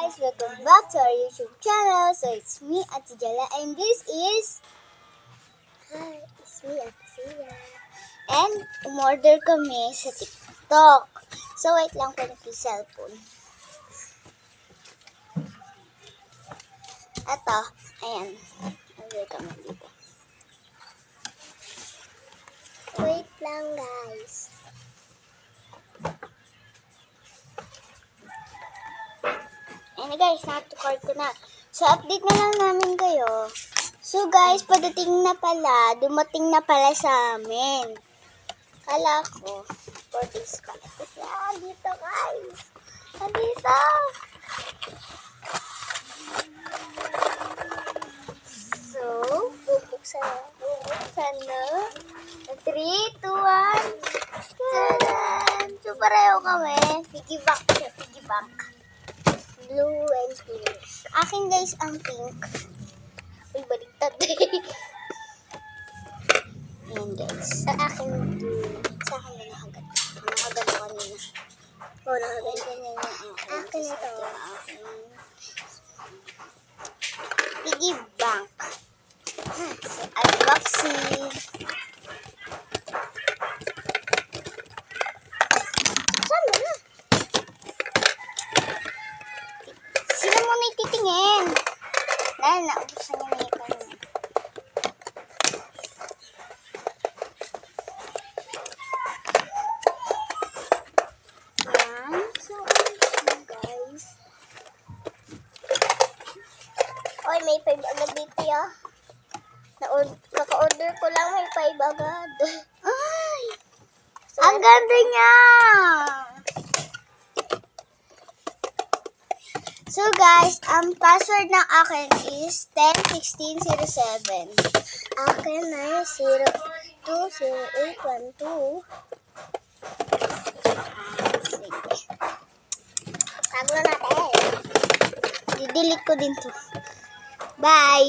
guys! Welcome back to our YouTube channel. So it's me, Ate Jala, and this is... Hi, it's me, Ate Sia. And umorder kami sa TikTok. So wait lang po yung cellphone. Ito, ayan. Order kami dito. Wait lang guys. Ayan guys, na-card ko na. So, update na lang namin kayo. So guys, dumating na pala sa amin. Kala ko, 4 days pa. Yan, dito guys. Nandito. So, bubuksan na. 3, 2, 1. Tadaan! So, pareho kami. Piggy bank siya, piggy bank. Blue and pink. Akin guys ang pink. Uy, baliktad. Ayan guys. Sa akin blue. Sa akin na nakagat. Nakagat ko kanina. Oo, nakagat kanina yung akin. Akin ito. Piggy bank. So, unboxing. Saan mo na? Sino mo na ititingin? Dahil naubusan niya na yung kanya. Yan. So, guys. Oy, may 5 agad dito ah. Naka-order ko lang, may 5 agad. Ay! So, ang ganda niya! So guys, ang password ng akin is 101607. Akin ay 020812. Sige. Tago na natin. Didelete ko din to. Bye!